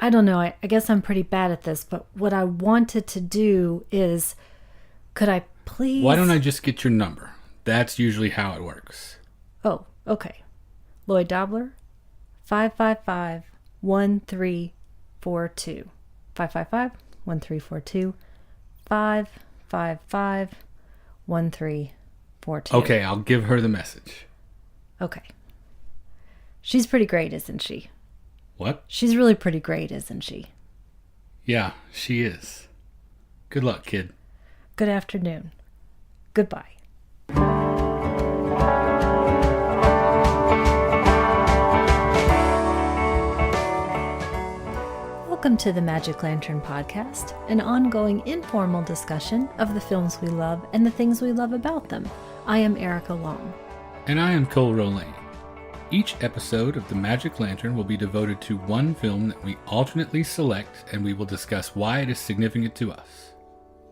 I don't know. I guess I'm pretty bad at this, but what I wanted to do is, could I please... Why don't I just get your number? That's usually how it works. Oh, okay. Lloyd Dobler, 555-1342. 555-1342. 555-1342. Okay, I'll give her the message. Okay. She's pretty great, isn't she? What? She's really pretty great, isn't she? Yeah, she is. Good luck, kid. Good afternoon. Goodbye. Welcome to the Magic Lantern Podcast, an ongoing informal discussion of the films we love and the things we love about them. I am Erica Long. And I am Cole Rolane. Each episode of the Magic Lantern will be devoted to one film that we alternately select, and we will discuss why it is significant to us.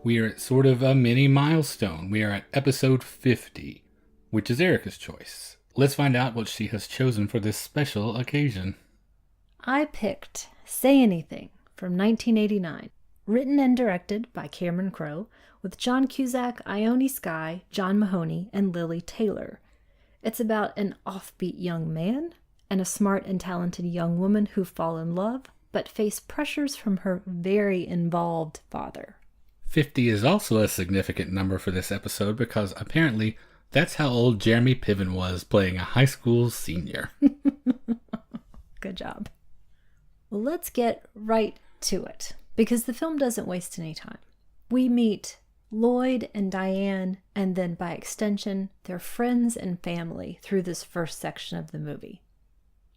We are at sort of a mini milestone. We are at episode 50, which is Erica's choice. Let's find out what she has chosen for this special occasion. I picked Say Anything from 1989, written and directed by Cameron Crowe, with John Cusack, Skye, John Mahoney, and Lili Taylor. It's about an offbeat young man and a smart and talented young woman who fall in love, but face pressures from her very involved father. 50 is also a significant number for this episode because apparently that's how old Jeremy Piven was playing a high school senior. Good job. Well, let's get right to it, because the film doesn't waste any time. We meet Lloyd and Diane, and then by extension, their friends and family through this first section of the movie.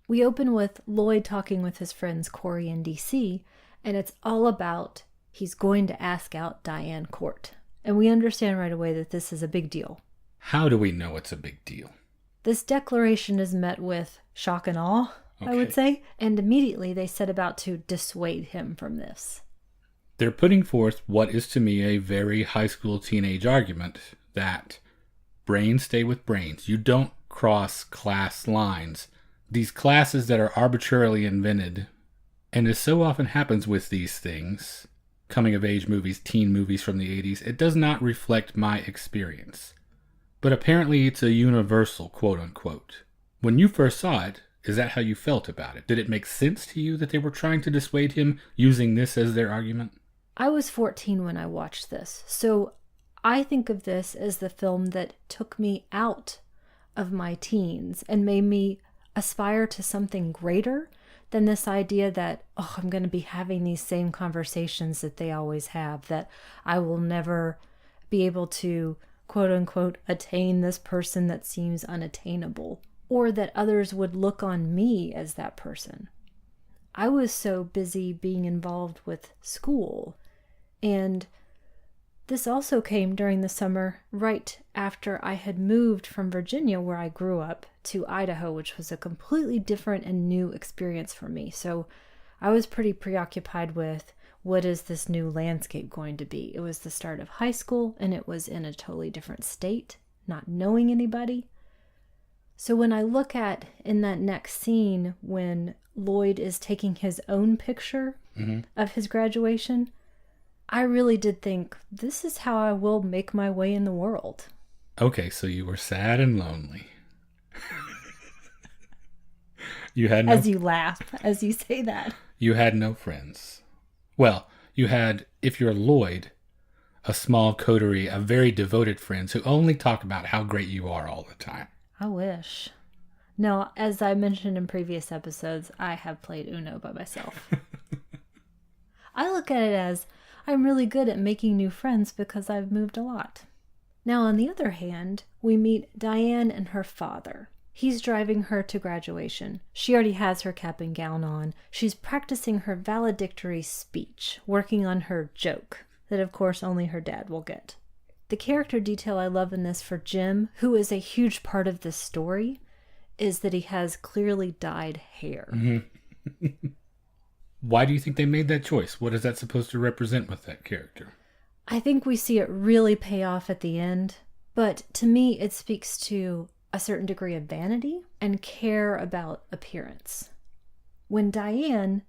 We open with Lloyd talking with his friends Corey and DC, and it's all about he's going to ask out Diane Court. And we understand right away that this is a big deal. How do we know it's a big deal? This declaration is met with shock and awe, okay, I would say, and immediately they set about to dissuade him from this. They're putting forth what is to me a very high school teenage argument that brains stay with brains. You don't cross class lines. These classes that are arbitrarily invented, and as so often happens with these things, coming of age movies, teen movies from the 80s, it does not reflect my experience. But apparently it's a universal, quote unquote. When you first saw it, is that how you felt about it? Did it make sense to you that they were trying to dissuade him using this as their argument? I was 14 when I watched this, so I think of this as the film that took me out of my teens and made me aspire to something greater than this idea that, I'm going to be having these same conversations that they always have, that I will never be able to, quote unquote, attain this person that seems unattainable, or that others would look on me as that person. I was so busy being involved with school. And this also came during the summer right after I had moved from Virginia, where I grew up, to Idaho, which was a completely different and new experience for me. So I was pretty preoccupied with what is this new landscape going to be. It was the start of high school, and it was in a totally different state, not knowing anybody. So when I look at in that next scene when Lloyd is taking his own picture of his graduation, I really did think, this is how I will make my way in the world. Okay, so you were sad and lonely. You had no... As you laugh, as you say that. You had no friends. Well, you had, if you're Lloyd, a small coterie of very devoted friends who only talk about how great you are all the time. I wish. No, as I mentioned in previous episodes, I have played Uno by myself. I look at it as, I'm really good at making new friends because I've moved a lot. Now, on the other hand, we meet Diane and her father. He's driving her to graduation. She already has her cap and gown on. She's practicing her valedictory speech, working on her joke that, of course, only her dad will get. The character detail I love in this for Jim, who is a huge part of this story, is that he has clearly dyed hair. Mm-hmm. Why do you think they made that choice? What is that supposed to represent with that character? I think we see it really pay off at the end, but to me it speaks to a certain degree of vanity and care about appearance. When Diane,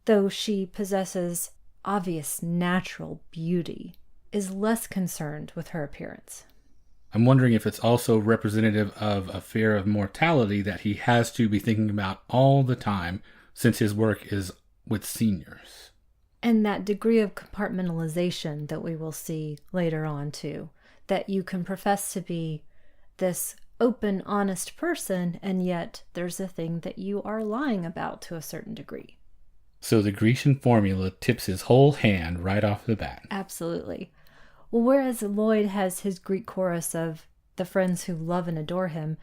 though she possesses obvious natural beauty, is less concerned with her appearance. I'm wondering if it's also representative of a fear of mortality that he has to be thinking about all the time since his work is with seniors. And that degree of compartmentalization that we will see later on too, that you can profess to be this open, honest person, and yet there's a thing that you are lying about to a certain degree. So the Grecian formula tips his whole hand right off the bat. Absolutely. Well, whereas Lloyd has his Greek chorus of the friends who love and adore him,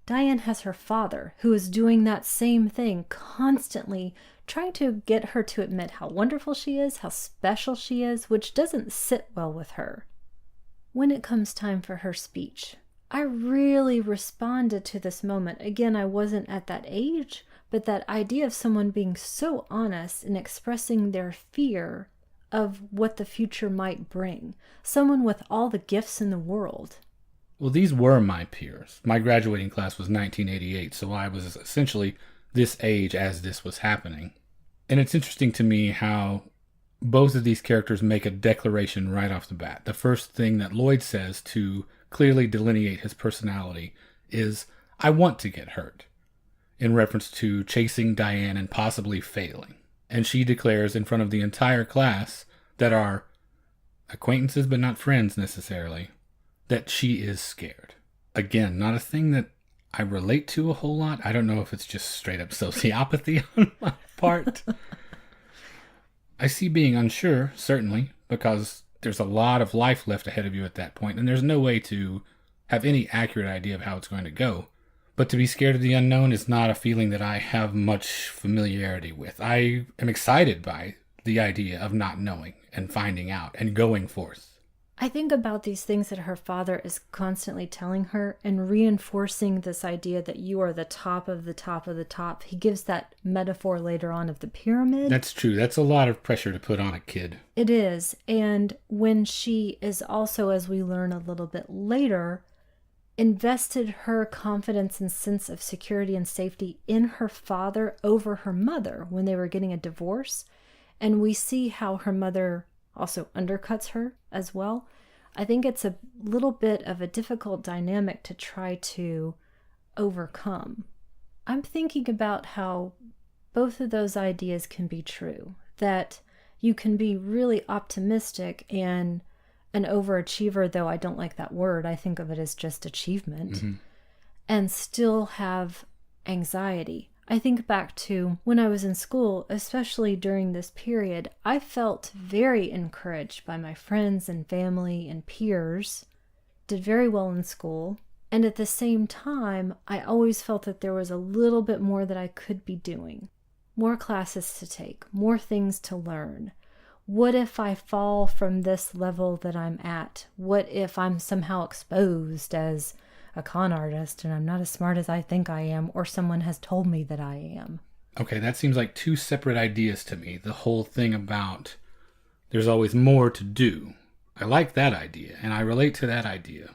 Diane has her father, who is doing that same thing, constantly trying to get her to admit how wonderful she is, how special she is, which doesn't sit well with her. When it comes time for her speech, I really responded to this moment. Again, I wasn't at that age, but that idea of someone being so honest and expressing their fear of what the future might bring. Someone with all the gifts in the world. Well, these were my peers. My graduating class was 1988, so I was essentially this age as this was happening. And it's interesting to me how both of these characters make a declaration right off the bat. The first thing that Lloyd says to clearly delineate his personality is, "I want to get hurt," in reference to chasing Diane and possibly failing. And she declares in front of the entire class that are acquaintances but not friends necessarily, that she is scared. Again, not a thing that I relate to a whole lot. I don't know if it's just straight up sociopathy on my part. I see being unsure, certainly, because there's a lot of life left ahead of you at that point, and there's no way to have any accurate idea of how it's going to go. But to be scared of the unknown is not a feeling that I have much familiarity with. I am excited by the idea of not knowing and finding out and going forth. I think about these things that her father is constantly telling her and reinforcing this idea that you are the top of the top of the top. He gives that metaphor later on of the pyramid. That's true. That's a lot of pressure to put on a kid. It is. And when she is also, as we learn a little bit later, invested her confidence and sense of security and safety in her father over her mother when they were getting a divorce. And we see how her mother also undercuts her as well. I think it's a little bit of a difficult dynamic to try to overcome. I'm thinking about how both of those ideas can be true, that you can be really optimistic and an overachiever, though I don't like that word. I think of it as just achievement, and still have anxiety. I think back to when I was in school, especially during this period, I felt very encouraged by my friends and family and peers, did very well in school. And at the same time, I always felt that there was a little bit more that I could be doing. More classes to take, more things to learn. What if I fall from this level that I'm at? What if I'm somehow exposed as a con artist and I'm not as smart as I think I am, or someone has told me that I am? Okay, that seems like two separate ideas to me. The whole thing about there's always more to do. I like that idea, and I relate to that idea.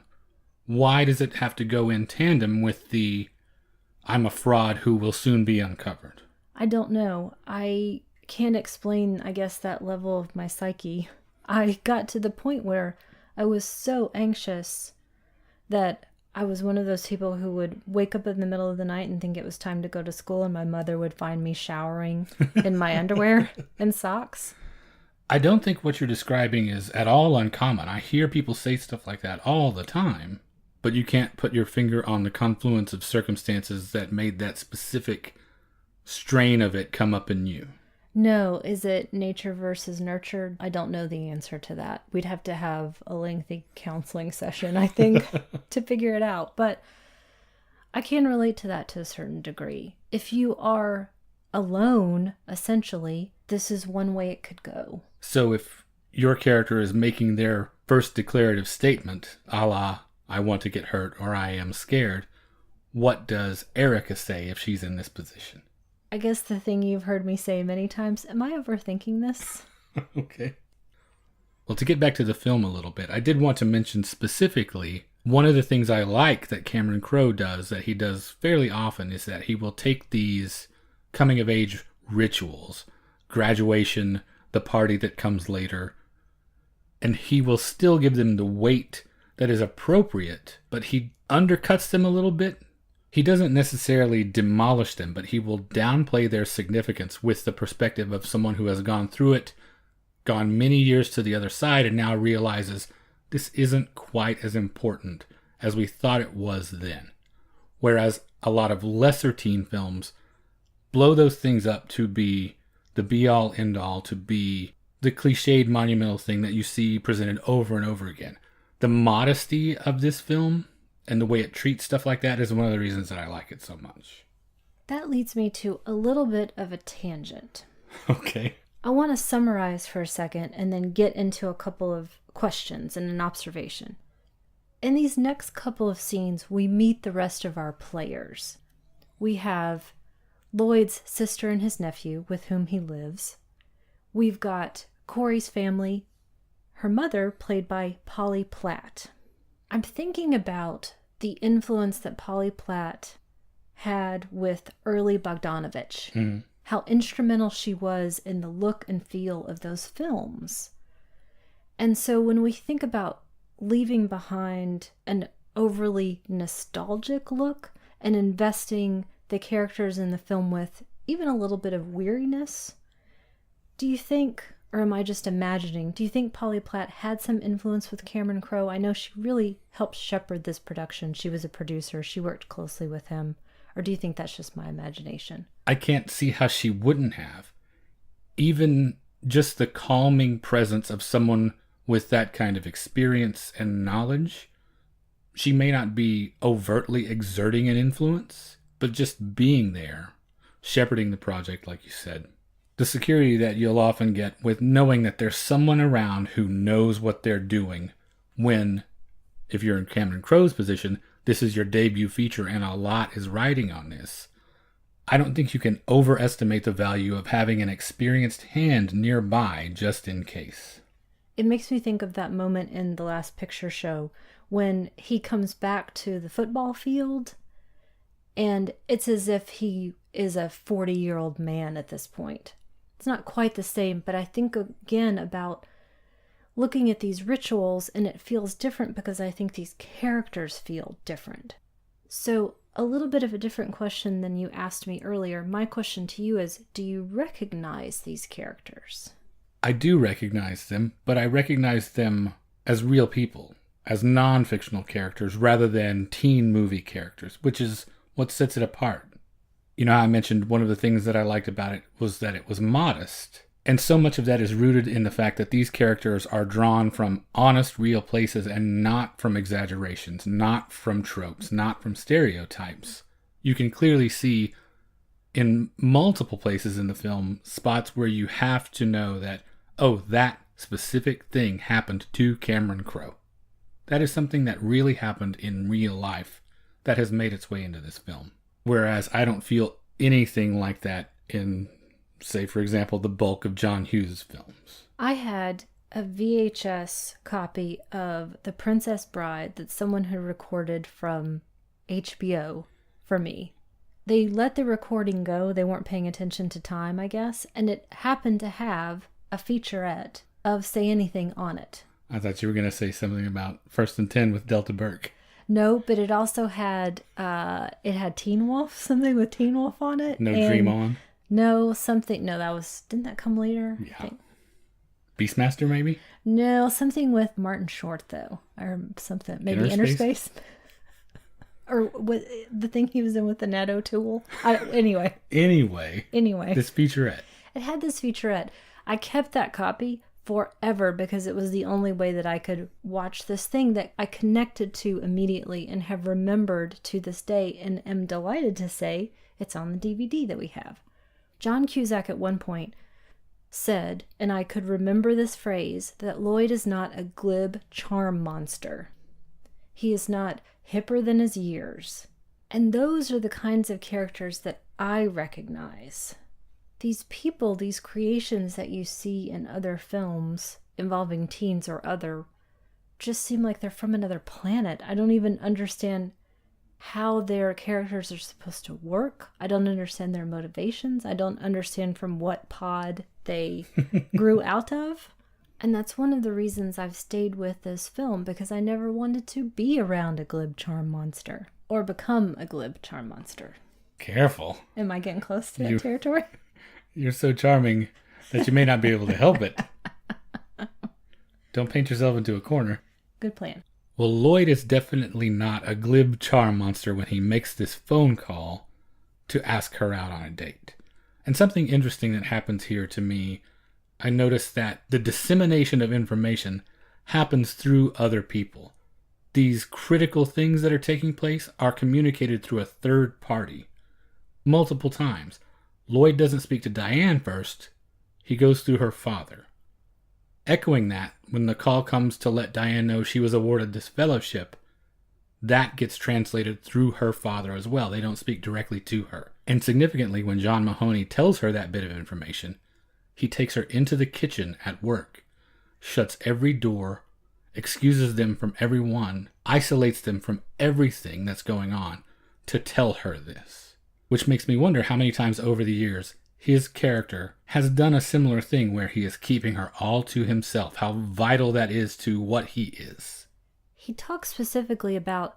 Why does it have to go in tandem with the I'm a fraud who will soon be uncovered? I don't know. I can't explain, I guess, that level of my psyche. I got to the point where I was so anxious that I was one of those people who would wake up in the middle of the night and think it was time to go to school, and my mother would find me showering in my underwear and socks. I don't think what you're describing is at all uncommon. I hear people say stuff like that all the time, but you can't put your finger on the confluence of circumstances that made that specific strain of it come up in you. No, is it nature versus nurture? I don't know the answer to that. We'd have to have a lengthy counseling session, I think, to figure it out. But I can relate to that to a certain degree. If you are alone, essentially, this is one way it could go. So if your character is making their first declarative statement, a la, I want to get hurt or I am scared, what does Erica say if she's in this position? I guess the thing you've heard me say many times, am I overthinking this? Okay. Well, to get back to the film a little bit, I did want to mention specifically one of the things I like that Cameron Crowe does, that he does fairly often, is that he will take these coming-of-age rituals, graduation, the party that comes later. And he will still give them the weight that is appropriate, but he undercuts them a little bit. He doesn't necessarily demolish them, but he will downplay their significance with the perspective of someone who has gone through it, gone many years to the other side, and now realizes this isn't quite as important as we thought it was then. Whereas a lot of lesser teen films blow those things up to be the be-all, end-all, to be the cliched monumental thing that you see presented over and over again. The modesty of this film and the way it treats stuff like that is one of the reasons that I like it so much. That leads me to a little bit of a tangent. Okay. I want to summarize for a second and then get into a couple of questions and an observation. In these next couple of scenes, we meet the rest of our players. We have Lloyd's sister and his nephew with whom he lives. We've got Corey's family, her mother played by Polly Platt. I'm thinking about the influence that Polly Platt had with early Bogdanovich, how instrumental she was in the look and feel of those films. And so when we think about leaving behind an overly nostalgic look and investing the characters in the film with even a little bit of weariness, do you think, or am I just imagining, do you think Polly Platt had some influence with Cameron Crowe? I know she really helped shepherd this production. She was a producer. She worked closely with him. Or do you think that's just my imagination? I can't see how she wouldn't have. Even just the calming presence of someone with that kind of experience and knowledge. She may not be overtly exerting an influence, but just being there, shepherding the project, like you said. The security that you'll often get with knowing that there's someone around who knows what they're doing when, if you're in Cameron Crowe's position, this is your debut feature and a lot is riding on this. I don't think you can overestimate the value of having an experienced hand nearby just in case. It makes me think of that moment in The Last Picture Show when he comes back to the football field and it's as if he is a 40-year-old man at this point. It's not quite the same, but I think again about looking at these rituals and it feels different because I think these characters feel different. So a little bit of a different question than you asked me earlier. My question to you is, do you recognize these characters? I do recognize them, but I recognize them as real people, as non-fictional characters rather than teen movie characters, which is what sets it apart. You know, I mentioned one of the things that I liked about it was that it was modest. And so much of that is rooted in the fact that these characters are drawn from honest, real places and not from exaggerations, not from tropes, not from stereotypes. You can clearly see in multiple places in the film spots where you have to know that, oh, that specific thing happened to Cameron Crowe. That is something that really happened in real life that has made its way into this film. Whereas I don't feel anything like that in, say, for example, the bulk of John Hughes' films. I had a VHS copy of The Princess Bride that someone had recorded from HBO for me. They let the recording go. They weren't paying attention to time, I guess. And it happened to have a featurette of Say Anything on it. I thought you were going to say something about First and 10 with Delta Burke. No, but it also had, Teen Wolf, something with Teen Wolf on it. No Dream On? No, something, no, didn't that come later? Yeah. Beastmaster, maybe? No, something with Martin Short, though. Or something, maybe Interspace? Or what, the thing he was in with the Nat O'Toole? Anyway. This featurette. It had this featurette. I kept that copy forever because it was the only way that I could watch this thing that I connected to immediately and have remembered to this day and am delighted to say it's on the DVD that we have. John Cusack at one point said, and I could remember this phrase, that Lloyd is not a glib charm monster. He is not hipper than his years. And those are the kinds of characters that I recognize. These people, these creations that you see in other films involving teens or other, just seem like they're from another planet. I don't even understand how their characters are supposed to work. I don't understand their motivations. I don't understand from what pod they grew out of. And that's one of the reasons I've stayed with this film, because I never wanted to be around a glib charm monster or become a glib charm monster. Careful. Am I getting close to that territory? You're so charming that you may not be able to help it. Don't paint yourself into a corner. Good plan. Well, Lloyd is definitely not a glib charm monster when he makes this phone call to ask her out on a date. And something interesting that happens here to me, I noticed that the dissemination of information happens through other people. These critical things that are taking place are communicated through a third party. Multiple times. Lloyd doesn't speak to Diane first. He goes through her father. Echoing that, when the call comes to let Diane know she was awarded this fellowship, that gets translated through her father as well. They don't speak directly to her. And significantly, when John Mahoney tells her that bit of information, he takes her into the kitchen at work, shuts every door, excuses them from everyone, isolates them from everything that's going on to tell her this. Which makes me wonder how many times over the years his character has done a similar thing where he is keeping her all to himself, how vital that is to what he is. He talks specifically about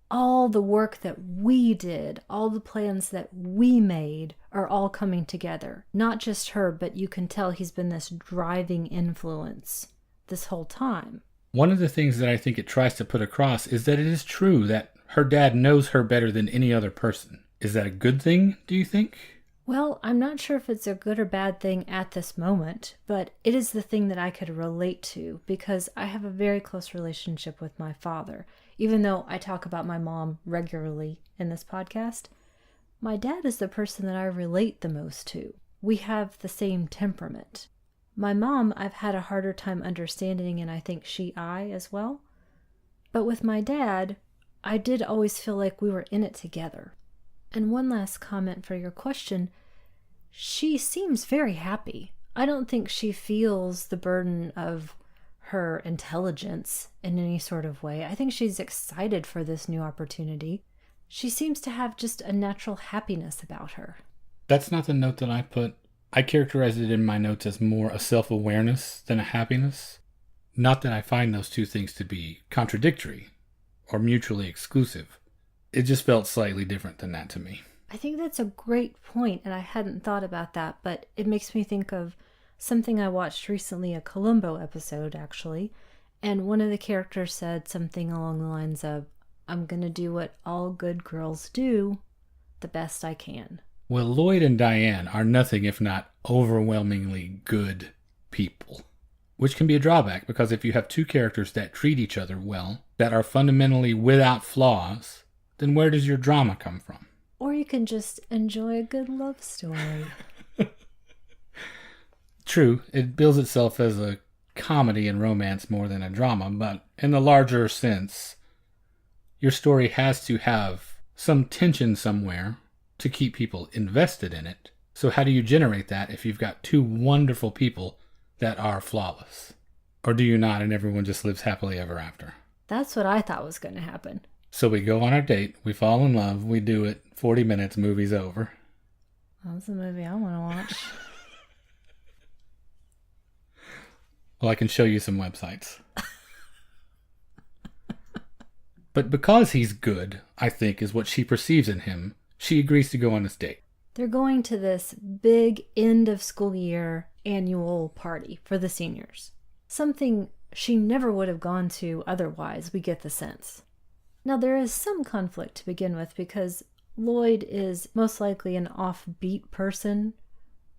all the work that we did, all the plans that we made are all coming together. Not just her, but you can tell he's been this driving influence this whole time. One of the things that I think it tries to put across is that it is true that her dad knows her better than any other person. Is that a good thing, do you think? Well, I'm not sure if it's a good or bad thing at this moment, but it is the thing that I could relate to because I have a very close relationship with my father. Even though I talk about my mom regularly in this podcast, my dad is the person that I relate the most to. We have the same temperament. My mom, I've had a harder time understanding, and I think I as well. But with my dad, I did always feel like we were in it together. And one last comment for your question. She seems very happy. I don't think she feels the burden of her intelligence in any sort of way. I think she's excited for this new opportunity. She seems to have just a natural happiness about her. That's not the note that I put. I characterized it in my notes as more a self-awareness than a happiness. Not that I find those two things to be contradictory or mutually exclusive. It just felt slightly different than that to me. I think that's a great point, and I hadn't thought about that, but it makes me think of something I watched recently, a Columbo episode, actually, and one of the characters said something along the lines of, I'm going to do what all good girls do, the best I can. Well, Lloyd and Diane are nothing if not overwhelmingly good people, which can be a drawback, because if you have two characters that treat each other well, that are fundamentally without flaws, then where does your drama come from? Or you can just enjoy a good love story. True, it bills itself as a comedy and romance more than a drama, but in the larger sense, your story has to have some tension somewhere to keep people invested in it. So how do you generate that if you've got two wonderful people that are flawless? Or do you not, and everyone just lives happily ever after? That's what I thought was going to happen. So we go on our date, we fall in love, we do it, 40 minutes, movie's over. That's the movie I want to watch. Well, I can show you some websites. But because he's good, I think, is what she perceives in him, she agrees to go on this date. They're going to this big end of school year annual party for the seniors. Something she never would have gone to otherwise, we get the sense. Now, there is some conflict to begin with because Lloyd is most likely an offbeat person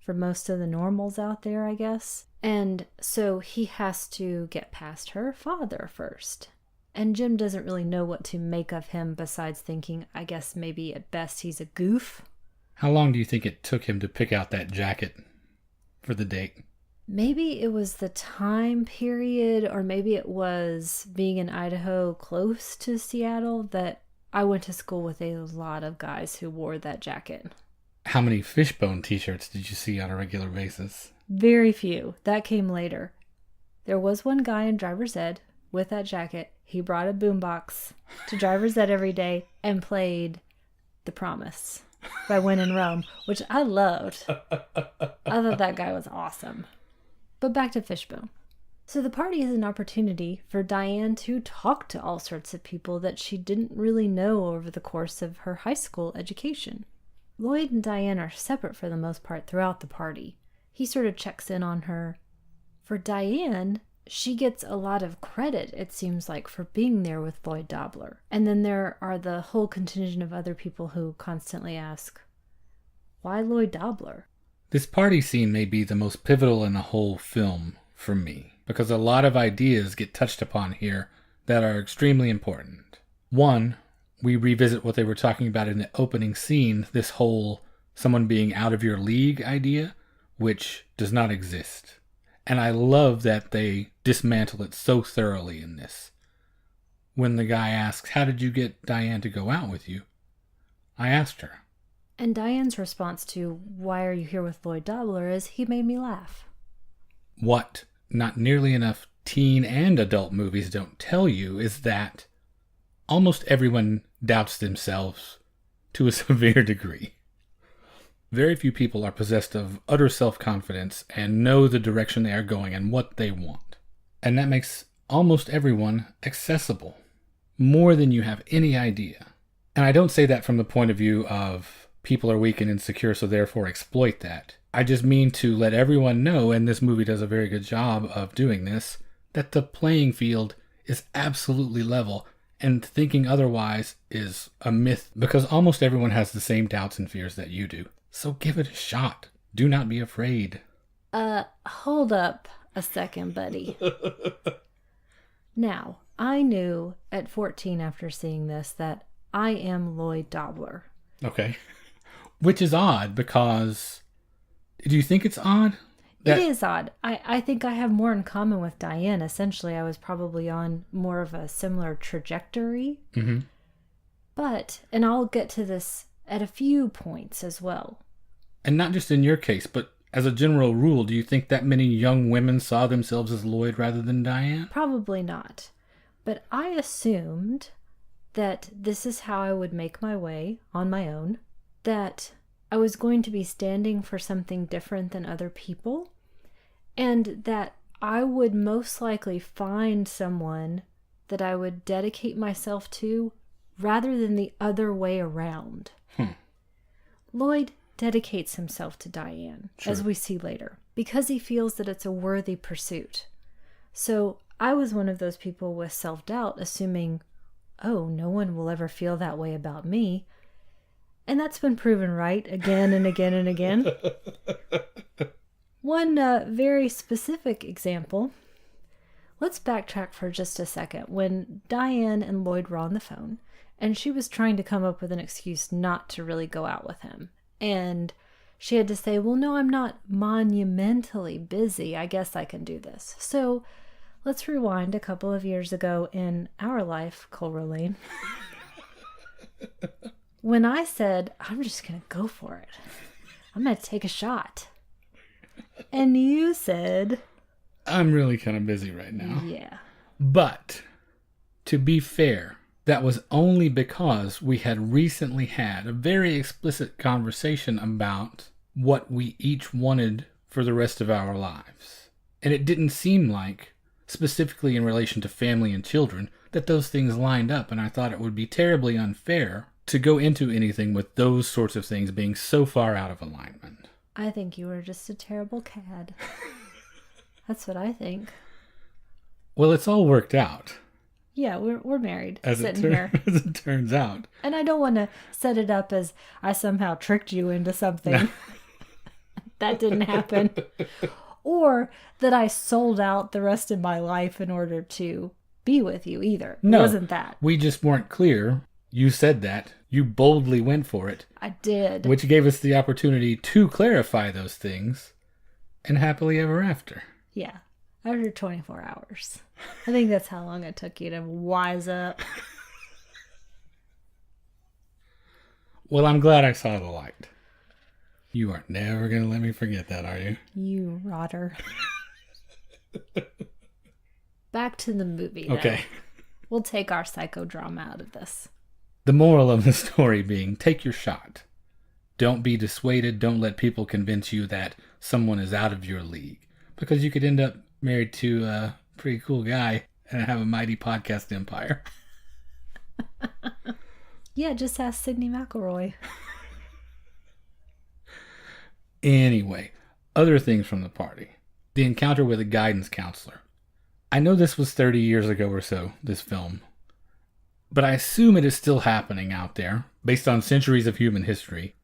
for most of the normals out there, I guess. And so he has to get past her father first. And Jim doesn't really know what to make of him besides thinking, I guess maybe at best he's a goof. How long do you think it took him to pick out that jacket for the date? Maybe it was the time period, or maybe it was being in Idaho close to Seattle that I went to school with a lot of guys who wore that jacket. How many Fishbone t-shirts did you see on a regular basis? Very few. That came later. There was one guy in driver's ed with that jacket. he brought a boombox to driver's ed every day and played The Promise by When in Rome, which I loved. I thought that guy was awesome. But back to Fishbone. So the party is an opportunity for Diane to talk to all sorts of people that she didn't really know over the course of her high school education. Lloyd and Diane are separate for the most part throughout the party. He sort of checks in on her. For Diane, she gets a lot of credit, it seems like, for being there with Lloyd Dobler. And then there are the whole contingent of other people who constantly ask, why Lloyd Dobler? This party scene may be the most pivotal in the whole film for me, because a lot of ideas get touched upon here that are extremely important. One, we revisit what they were talking about in the opening scene, this whole someone being out of your league idea, which does not exist. And I love that they dismantle it so thoroughly in this. When the guy asks, how did you get Diane to go out with you? I asked her. And Diane's response to, why are you here with Lloyd Dobler, is, he made me laugh. What not nearly enough teen and adult movies don't tell you is that almost everyone doubts themselves to a severe degree. Very few people are possessed of utter self-confidence and know the direction they are going and what they want. And that makes almost everyone accessible, more than you have any idea. And I don't say that from the point of view of people are weak and insecure, so therefore exploit that. I just mean to let everyone know, and this movie does a very good job of doing this, that the playing field is absolutely level, and thinking otherwise is a myth, because almost everyone has the same doubts and fears that you do. So give it a shot. Do not be afraid. Hold up a second, buddy. Now, I knew at 14 after seeing this that I am Lloyd Dobler. Okay. Which is odd, because... Do you think it's odd? It is odd. I think I have more in common with Diane. Essentially, I was probably on more of a similar trajectory. Mm-hmm. But, and I'll get to this at a few points as well. And not just in your case, but as a general rule, do you think that many young women saw themselves as Lloyd rather than Diane? Probably not. But I assumed that this is how I would make my way on my own, that I was going to be standing for something different than other people, and that I would most likely find someone that I would dedicate myself to rather than the other way around. Lloyd dedicates himself to Diane, as we see later, because he feels that it's a worthy pursuit. So I was one of those people with self-doubt, assuming, oh, no one will ever feel that way about me. And that's been proven right again and again and again. One very specific example. Let's backtrack for just a second. When Diane and Lloyd were on the phone, and she was trying to come up with an excuse not to really go out with him. And she had to say, well, no, I'm not monumentally busy. I guess I can do this. So let's rewind a couple of years ago in our life, Culver Lane. When I said, I'm just going to go for it. I'm going to take a shot. And you said... I'm really kind of busy right now. Yeah. But, to be fair, that was only because we had recently had a very explicit conversation about what we each wanted for the rest of our lives. And it didn't seem like, specifically in relation to family and children, that those things lined up. And I thought it would be terribly unfair to go into anything with those sorts of things being so far out of alignment. I think you were just a terrible cad. That's what I think. Well, it's all worked out. Yeah, we're married, as sitting here. As it turns out. And I don't want to set it up as I somehow tricked you into something. No. That didn't happen. Or that I sold out the rest of my life in order to be with you either. No, it wasn't that. We just weren't clear. You said that. You boldly went for it. I did. Which gave us the opportunity to clarify those things. And happily ever after. Yeah. After 24 hours. I think that's how long it took you to wise up. Well, I'm glad I saw the light. You are never going to let me forget that, are you? You rotter. Back to the movie, though. Okay. We'll take our psychodrama out of this. The moral of the story being, take your shot. Don't be dissuaded. Don't let people convince you that someone is out of your league. Because you could end up married to a pretty cool guy and have a mighty podcast empire. Yeah, just ask Sydney McElroy. Anyway, other things from the party. The encounter with a guidance counselor. I know this was 30 years ago or so, this film. But I assume it is still happening out there, based on centuries of human history.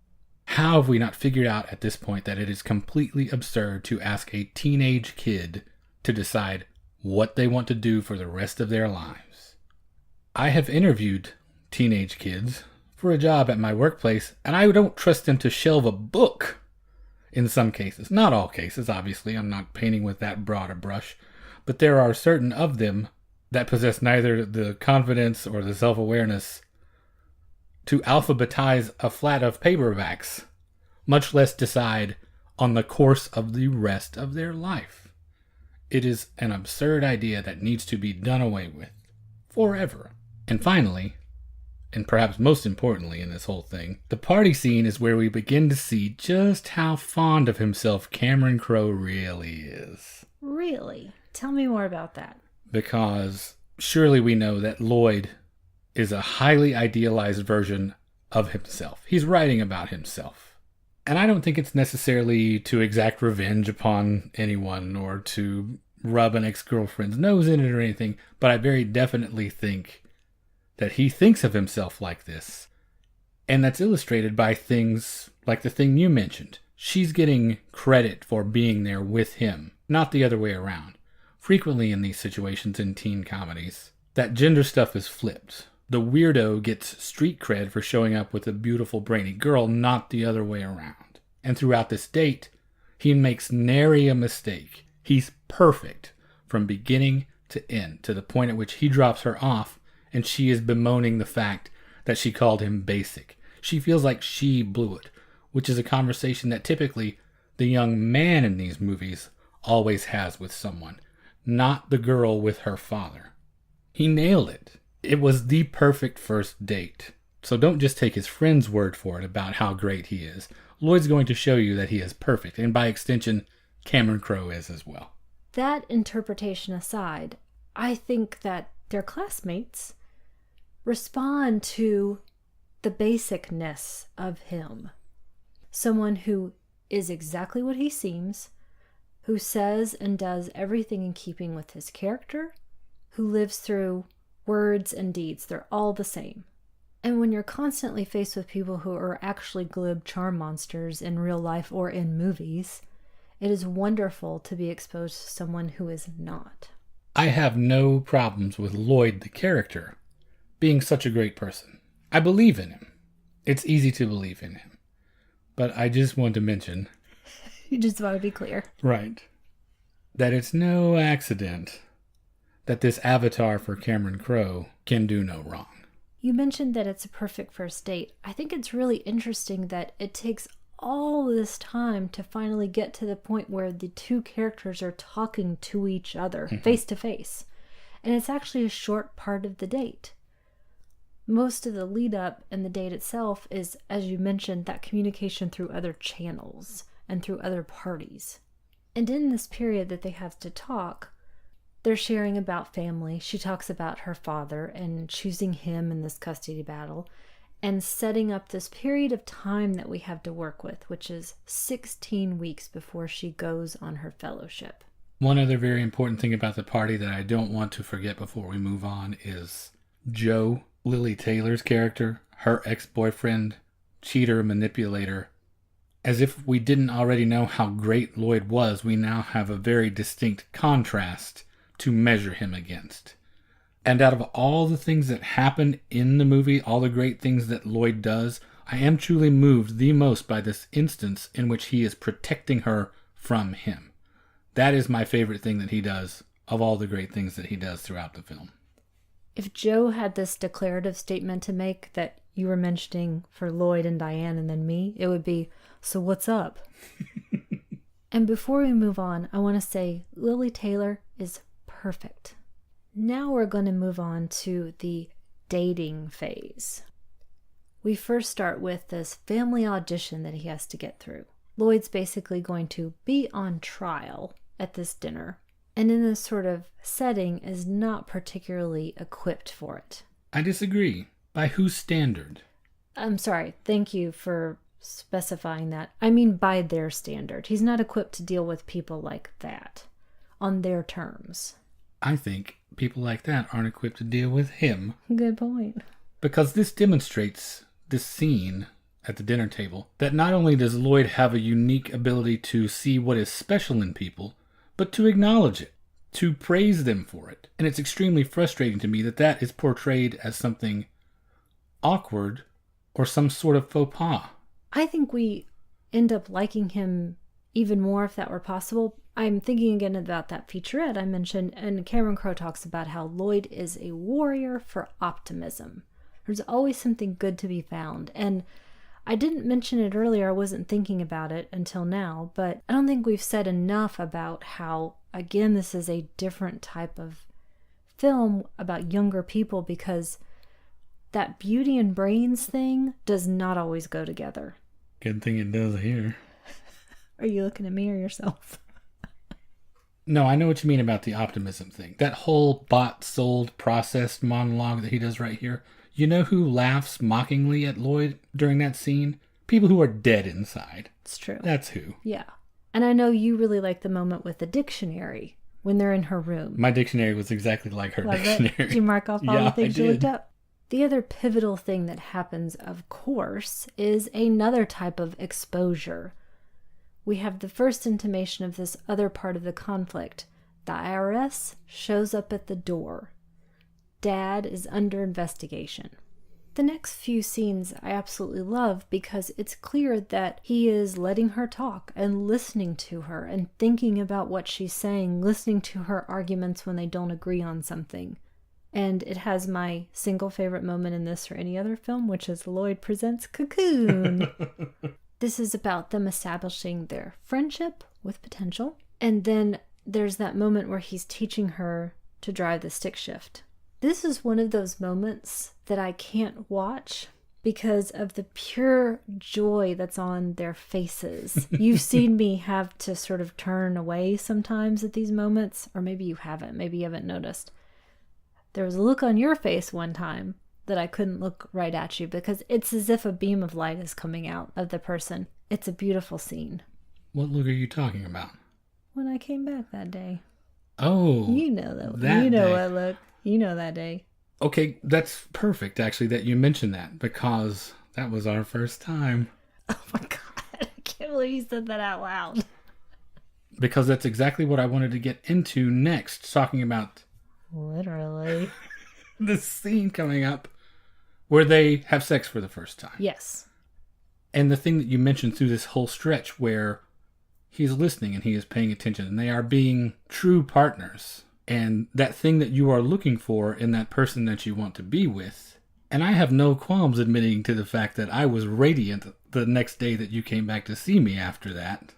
How have we not figured out at this point that it is completely absurd to ask a teenage kid to decide what they want to do for the rest of their lives? I have interviewed teenage kids for a job at my workplace, and I don't trust them to shelve a book in some cases. Not all cases, obviously. I'm not painting with that broad a brush. But there are certain of them that possess neither the confidence or the self-awareness to alphabetize a flat of paperbacks, much less decide on the course of the rest of their life. It is an absurd idea that needs to be done away with forever. And finally, and perhaps most importantly in this whole thing, the party scene is where we begin to see just how fond of himself Cameron Crowe really is. Really? Tell me more about that. Because surely we know that Lloyd is a highly idealized version of himself. He's writing about himself. And I don't think it's necessarily to exact revenge upon anyone or to rub an ex-girlfriend's nose in it or anything, but I very definitely think that he thinks of himself like this. And that's illustrated by things like the thing you mentioned. She's getting credit for being there with him, not the other way around. Frequently in these situations in teen comedies, that gender stuff is flipped. The weirdo gets street cred for showing up with a beautiful, brainy girl, not the other way around. And throughout this date, he makes nary a mistake. He's perfect from beginning to end, to the point at which he drops her off, and she is bemoaning the fact that she called him basic. She feels like she blew it, which is a conversation that typically the young man in these movies always has with someone, not the girl with her father. He nailed it. It was the perfect first date. So don't just take his friend's word for it about how great he is. Lloyd's going to show you that he is perfect, and by extension, Cameron Crowe is as well. That interpretation aside, I think that their classmates respond to the basicness of him. Someone who is exactly what he seems, who says and does everything in keeping with his character, who lives through words and deeds. They're all the same. And when you're constantly faced with people who are actually glib charm monsters in real life or in movies, it is wonderful to be exposed to someone who is not. I have no problems with Lloyd the character being such a great person. I believe in him. It's easy to believe in him. But I just want to mention... You just want to be clear. Right. That it's no accident that this avatar for Cameron Crowe can do no wrong. You mentioned that it's a perfect first date. I think it's really interesting that it takes all this time to finally get to the point where the two characters are talking to each other face to face. And it's actually a short part of the date. Most of the lead up and the date itself is, as you mentioned, that communication through other channels and through other parties. And in this period that they have to talk, they're sharing about family. She talks about her father and choosing him in this custody battle and setting up this period of time that we have to work with, which is 16 weeks before she goes on her fellowship. One other very important thing about the party that I don't want to forget before we move on is Joe, Lili Taylor's character, her ex-boyfriend, cheater, manipulator. As if we didn't already know how great Lloyd was, we now have a very distinct contrast to measure him against. And out of all the things that happen in the movie, all the great things that Lloyd does, I am truly moved the most by this instance in which he is protecting her from him. That is my favorite thing that he does of all the great things that he does throughout the film. If Joe had this declarative statement to make that you were mentioning for Lloyd and Diane and then me, it would be, "So what's up?" And before we move on, I want to say Lili Taylor is perfect. Now we're going to move on to the dating phase. We first start with this family audition that he has to get through. Lloyd's basically going to be on trial at this dinner, and in this sort of setting is not particularly equipped for it. I disagree. By whose standard? I'm sorry. Thank you for specifying that. I mean by their standard. He's not equipped to deal with people like that on their terms. I think people like that aren't equipped to deal with him. Good point. Because this demonstrates this scene at the dinner table that not only does Lloyd have a unique ability to see what is special in people, but to acknowledge it, to praise them for it. And it's extremely frustrating to me that that is portrayed as something awkward or some sort of faux pas. I think we end up liking him even more if that were possible. I'm thinking again about that featurette I mentioned, and Cameron Crowe talks about how Lloyd is a warrior for optimism. There's always something good to be found. And I didn't mention it earlier, I wasn't thinking about it until now, but I don't think we've said enough about how, again, this is a different type of film about younger people, because that beauty and brains thing does not always go together. Good thing it does here. Are you looking at me or yourself? No, I know what you mean about the optimism thing. That whole bought, sold, processed monologue that he does right here. You know who laughs mockingly at Lloyd during that scene? People who are dead inside. It's true. That's who. Yeah. And I know you really like the moment with the dictionary when they're in her room. My dictionary was exactly like her dictionary. Did you mark off all the things I you looked did. up? The other pivotal thing that happens, of course, is another type of exposure. We have the first intimation of this other part of the conflict. The IRS shows up at the door. Dad is under investigation. The next few scenes I absolutely love because it's clear that he is letting her talk and listening to her and thinking about what she's saying, listening to her arguments when they don't agree on something. And it has my single favorite moment in this or any other film, which is Lloyd presents Cocoon. This is about them establishing their friendship with potential. And then there's that moment where he's teaching her to drive the stick shift. This is one of those moments that I can't watch because of the pure joy that's on their faces. You've seen me have to sort of turn away sometimes at these moments, or maybe you haven't. Maybe you haven't noticed. There was a look on your face one time that I couldn't look right at you because it's as if a beam of light is coming out of the person. It's a beautiful scene. What look are you talking about? When I came back that day. Oh. You know that. You know what look. You know that day. Okay, that's perfect, actually, that you mentioned that, because that was our first time. Oh my God, I can't believe you said that out loud. Because that's exactly what I wanted to get into next, talking about... Literally. The scene coming up where they have sex for the first time. Yes. And the thing that you mentioned through this whole stretch where he's listening and he is paying attention and they are being true partners. And that thing that you are looking for in that person that you want to be with. And I have no qualms admitting to the fact that I was radiant the next day that you came back to see me after that.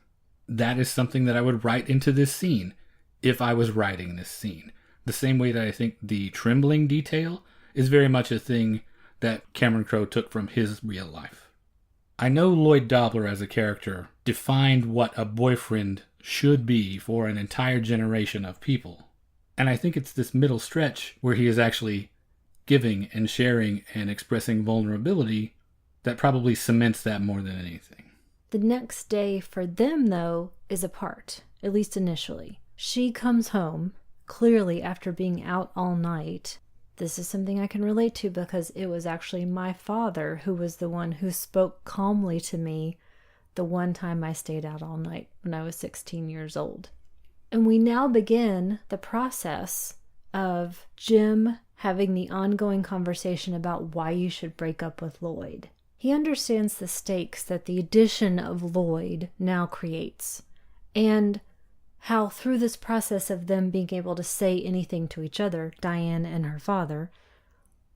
That is something that I would write into this scene if I was writing this scene. The same way that I think the trembling detail is very much a thing that Cameron Crowe took from his real life. I know Lloyd Dobler as a character defined what a boyfriend should be for an entire generation of people. And I think it's this middle stretch where he is actually giving and sharing and expressing vulnerability that probably cements that more than anything. The next day for them, though, is apart, at least initially. She comes home, clearly after being out all night. This is something I can relate to because it was actually my father who was the one who spoke calmly to me the one time I stayed out all night when I was 16 years old. And we now begin the process of Jim having the ongoing conversation about why you should break up with Lloyd. He understands the stakes that the addition of Lloyd now creates, and how through this process of them being able to say anything to each other, Diane and her father,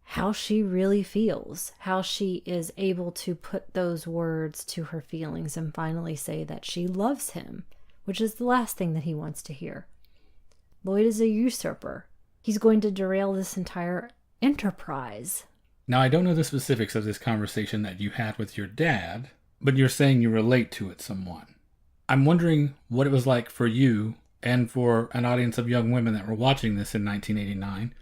how she really feels, how she is able to put those words to her feelings and finally say that she loves him, which is the last thing that he wants to hear. Lloyd is a usurper. he's going to derail this entire enterprise. Now, I don't know the specifics of this conversation that you had with your dad, but you're saying you relate to it somewhat. I'm wondering what it was like for you and for an audience of young women that were watching this in 1989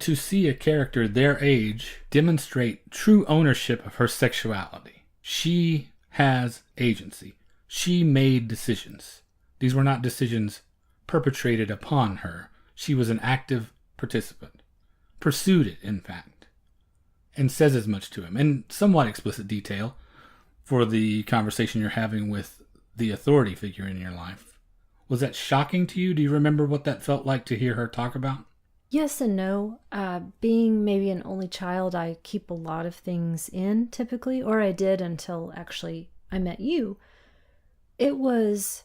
to see a character their age demonstrate true ownership of her sexuality. She has agency. She made decisions. These were not decisions perpetrated upon her. She was an active participant. Pursued it, in fact. And says as much to him, in somewhat explicit detail, for the conversation you're having with the authority figure in your life. Was that shocking to you? Do you remember what that felt like to hear her talk about? Yes and no. Being maybe an only child, I keep a lot of things in typically, or I did until actually I met you. It was,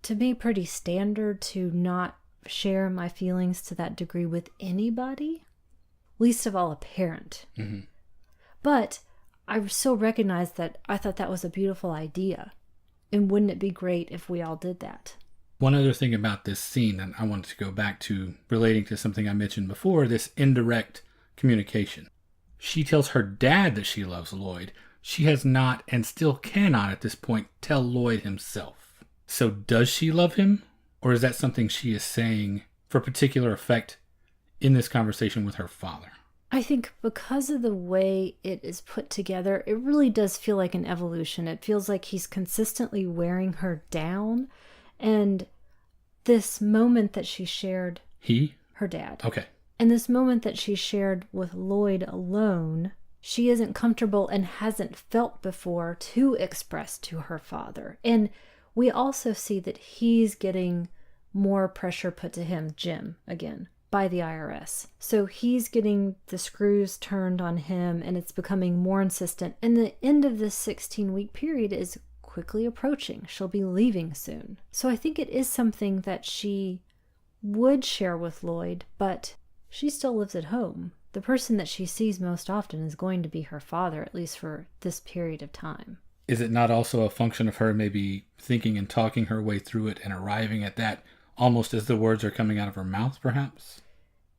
to me, pretty standard to not share my feelings to that degree with anybody, least of all a parent. Mm-hmm. But I still recognized that I thought that was a beautiful idea. And wouldn't it be great if we all did that? One other thing about this scene that I wanted to go back to, relating to something I mentioned before, this indirect communication. She tells her dad that she loves Lloyd. She has not, and still cannot at this point, tell Lloyd himself. So does she love him? Or is that something she is saying for particular effect in this conversation with her father? I think because of the way it is put together, it really does feel like an evolution. It feels like he's consistently wearing her down. And this moment that she shared... He? Her dad. Okay. And this moment that she shared with Lloyd alone, she isn't comfortable and hasn't felt before to express to her father. And we also see that he's getting more pressure put to him, Jim, again, by the IRS. So he's getting the screws turned on him, and it's becoming more insistent. And the end of this 16-week period is quickly approaching. She'll be leaving soon. So I think it is something that she would share with Lloyd, but she still lives at home. The person that she sees most often is going to be her father, at least for this period of time. Is it not also a function of her maybe thinking and talking her way through it and arriving at that almost as the words are coming out of her mouth, perhaps?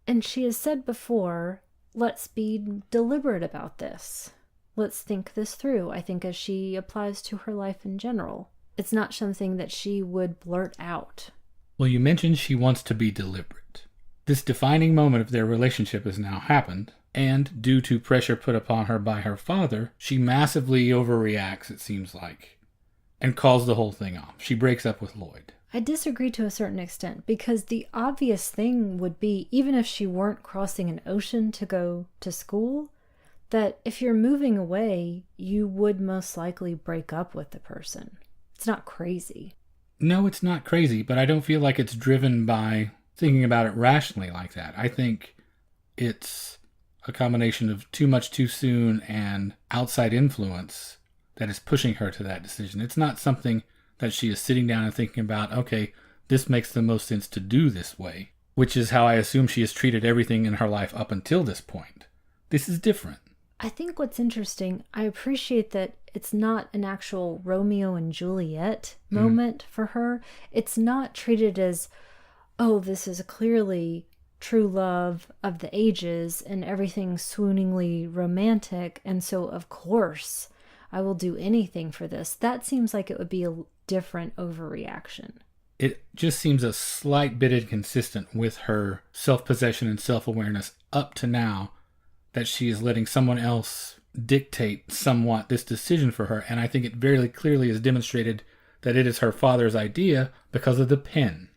And she has said before, let's be deliberate about this. Let's think this through, I think, as she applies to her life in general. It's not something that she would blurt out. Well, you mentioned she wants to be deliberate. This defining moment of their relationship has now happened, and due to pressure put upon her by her father, she massively overreacts, it seems like, and calls the whole thing off. She breaks up with Lloyd. I disagree to a certain extent, because the obvious thing would be, even if she weren't crossing an ocean to go to school, that if you're moving away, you would most likely break up with the person. It's not crazy. No, it's not crazy, but I don't feel like it's driven by thinking about it rationally like that. I think it's a combination of too much too soon and outside influence that is pushing her to that decision. It's not something that she is sitting down and thinking about, okay, this makes the most sense to do this way, which is how I assume she has treated everything in her life up until this point. This is different. I think what's interesting, I appreciate that it's not an actual Romeo and Juliet moment for her. It's not treated as, oh, this is clearly true love of the ages and everything swooningly romantic, and so of course I will do anything for this. That seems like it would be a different overreaction. It just seems a slight bit inconsistent with her self-possession and self-awareness up to now, that she is letting someone else dictate somewhat this decision for her. And I think it very clearly is demonstrated that it is her father's idea because of the pen.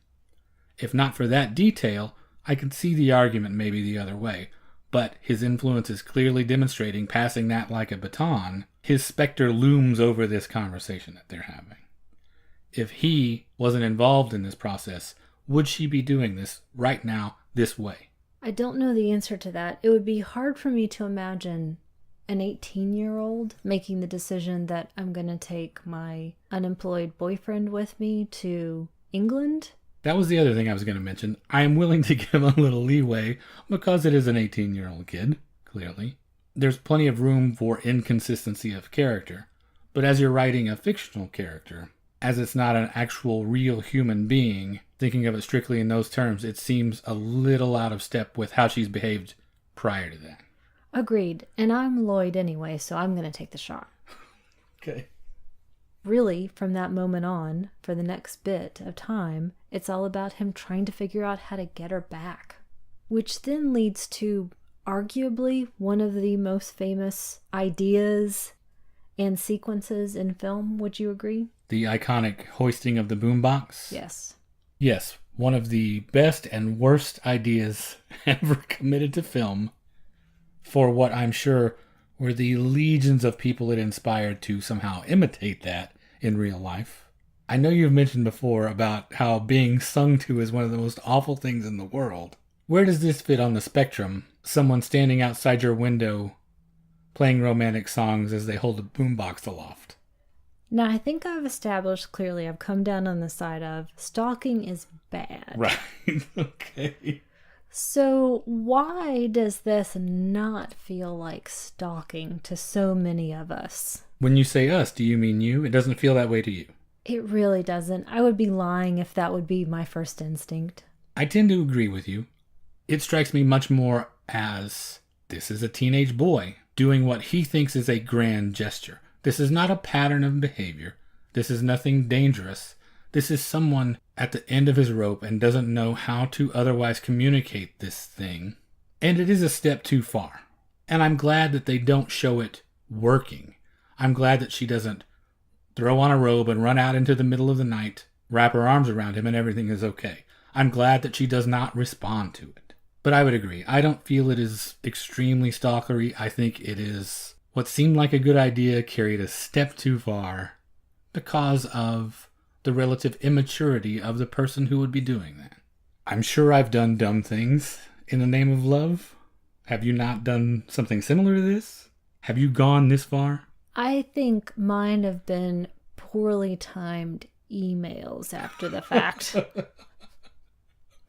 If not for that detail, I could see the argument maybe the other way. But his influence is clearly demonstrating, passing that like a baton. His specter looms over this conversation that they're having. If he wasn't involved in this process, would she be doing this right now, this way? I don't know the answer to that. It would be hard for me to imagine an 18-year-old making the decision that I'm going to take my unemployed boyfriend with me to England. That was the other thing I was going to mention. I am willing to give a little leeway because it is an 18-year-old kid, clearly. There's plenty of room for inconsistency of character. But as you're writing a fictional character, as it's not an actual real human being, thinking of it strictly in those terms, it seems a little out of step with how she's behaved prior to that. Agreed. And I'm Lloyd anyway, so I'm going to take the shot. Okay. Really, from that moment on, for the next bit of time, it's all about him trying to figure out how to get her back. Which then leads to arguably one of the most famous ideas and sequences in film. Would you agree? The iconic hoisting of the boombox? Yes. Yes, one of the best and worst ideas ever committed to film for what I'm sure were the legions of people it inspired to somehow imitate that in real life. I know you've mentioned before about how being sung to is one of the most awful things in the world. Where does this fit on the spectrum? Someone standing outside your window playing romantic songs as they hold a boombox aloft. Now, I think I've established clearly, I've come down on the side of stalking is bad. Right. Okay. So why does this not feel like stalking to so many of us? When you say us, do you mean you? It doesn't feel that way to you. It really doesn't. I would be lying if that would be my first instinct. I tend to agree with you. It strikes me much more as this is a teenage boy doing what he thinks is a grand gesture. This is not a pattern of behavior. This is nothing dangerous. This is someone at the end of his rope and doesn't know how to otherwise communicate this thing. And it is a step too far. And I'm glad that they don't show it working. I'm glad that she doesn't throw on a robe and run out into the middle of the night, wrap her arms around him, and everything is okay. I'm glad that she does not respond to it. But I would agree. I don't feel it is extremely stalkery. I think it is what seemed like a good idea carried a step too far because of the relative immaturity of the person who would be doing that. I'm sure I've done dumb things in the name of love. Have you not done something similar to this? Have you gone this far? I think mine have been poorly timed emails after the fact.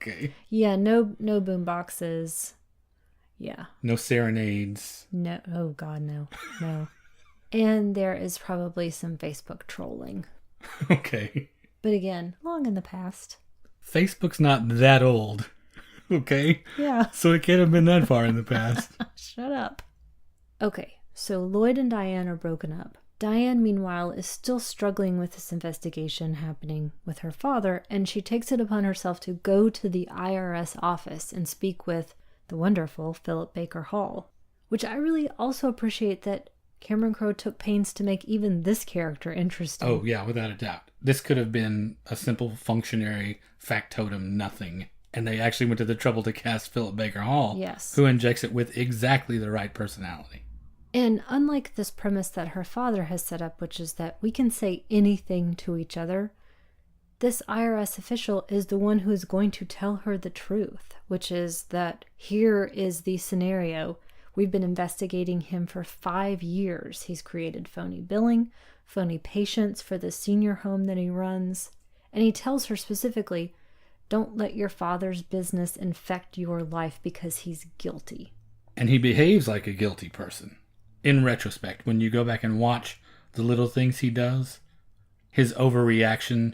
Okay. Yeah, no boom boxes. Yeah. No serenades. No. Oh, God, no. No. And there is probably some Facebook trolling. Okay. But again, long in the past. Facebook's not that old. Okay? Yeah. So it can't have been that far in the past. Shut up. Okay, so Lloyd and Diane are broken up. Diane, meanwhile, is still struggling with this investigation happening with her father, and she takes it upon herself to go to the IRS office and speak with the wonderful Philip Baker Hall, which I really also appreciate that Cameron Crowe took pains to make even this character interesting. Oh, yeah, without a doubt. This could have been a simple functionary factotum nothing. And they actually went to the trouble to cast Philip Baker Hall, yes, who injects it with exactly the right personality. And unlike this premise that her father has set up, which is that we can say anything to each other, this IRS official is the one who is going to tell her the truth, which is that here is the scenario. We've been investigating him for 5 years. He's created phony billing, phony patients for the senior home that he runs. And he tells her specifically, don't let your father's business infect your life because he's guilty. And he behaves like a guilty person. In retrospect, when you go back and watch the little things he does, his overreaction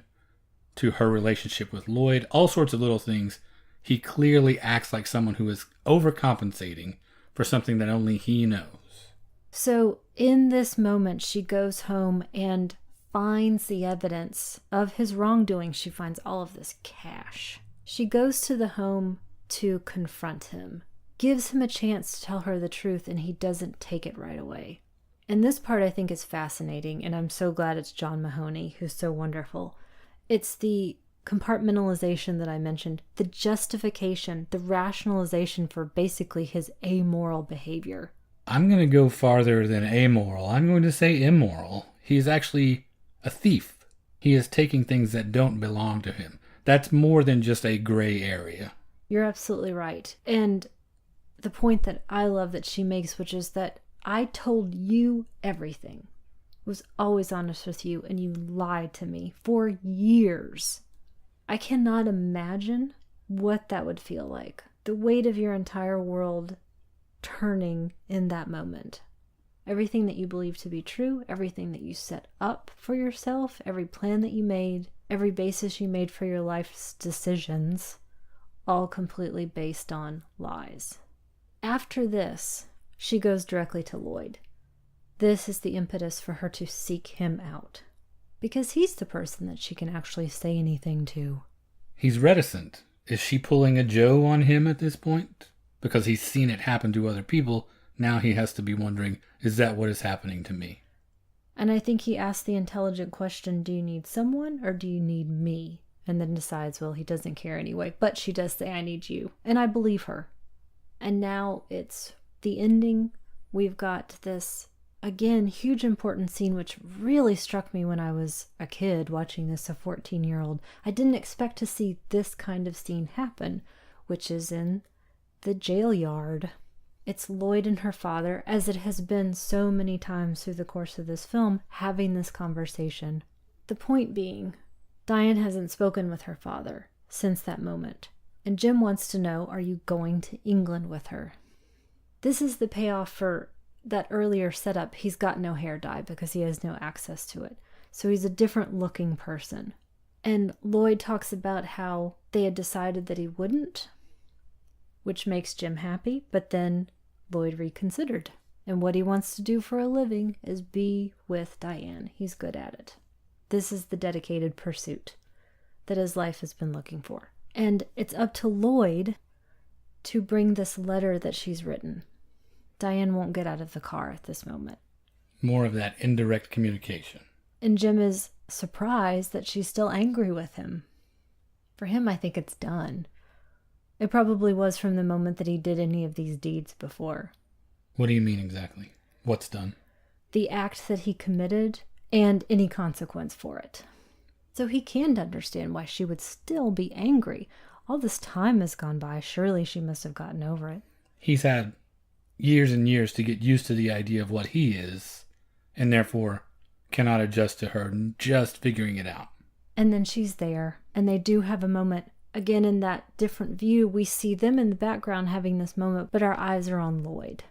to her relationship with Lloyd, all sorts of little things, he clearly acts like someone who is overcompensating for something that only he knows. So in this moment, she goes home and finds the evidence of his wrongdoing. She finds all of this cash. She goes to the home to confront him, gives him a chance to tell her the truth, and he doesn't take it right away. And this part I think is fascinating, and I'm so glad it's John Mahoney, who's so wonderful. It's the compartmentalization that I mentioned, the justification, the rationalization for basically his amoral behavior. I'm going to go farther than amoral. I'm going to say immoral. He's actually a thief. He is taking things that don't belong to him. That's more than just a gray area. You're absolutely right. And the point that I love that she makes, which is that I told you everything, was always honest with you, and you lied to me for years. I cannot imagine what that would feel like. The weight of your entire world turning in that moment. Everything that you believe to be true, everything that you set up for yourself, every plan that you made, every basis you made for your life's decisions, all completely based on lies. After this, she goes directly to Lloyd. This is the impetus for her to seek him out, because he's the person that she can actually say anything to. He's reticent. Is she pulling a Joe on him at this point? Because he's seen it happen to other people, now he has to be wondering, is that what is happening to me? And I think he asks the intelligent question, do you need someone or do you need me? And then decides, well, he doesn't care anyway. But she does say, I need you. And I believe her. And now it's the ending. We've got this, again, huge important scene, which really struck me when I was a kid watching this, a 14-year-old. I didn't expect to see this kind of scene happen, which is in the jail yard. It's Lloyd and her father, as it has been so many times through the course of this film, having this conversation. The point being, Diane hasn't spoken with her father since that moment. And Jim wants to know, are you going to England with her? This is the payoff for that earlier setup. He's got no hair dye because he has no access to it. So he's a different looking person. And Lloyd talks about how they had decided that he wouldn't, which makes Jim happy, but then Lloyd reconsidered. And what he wants to do for a living is be with Diane. He's good at it. This is the dedicated pursuit that his life has been looking for. And it's up to Lloyd to bring this letter that she's written. Diane won't get out of the car at this moment. More of that indirect communication. And Jim is surprised that she's still angry with him. For him, I think it's done. It probably was from the moment that he did any of these deeds before. What do you mean exactly? What's done? The act that he committed and any consequence for it. So he can't understand why she would still be angry. All this time has gone by. Surely she must have gotten over it. He's had years and years to get used to the idea of what he is, and therefore cannot adjust to her just figuring it out. And then she's there, and they do have a moment. Again, in that different view, we see them in the background having this moment, but our eyes are on Lloyd.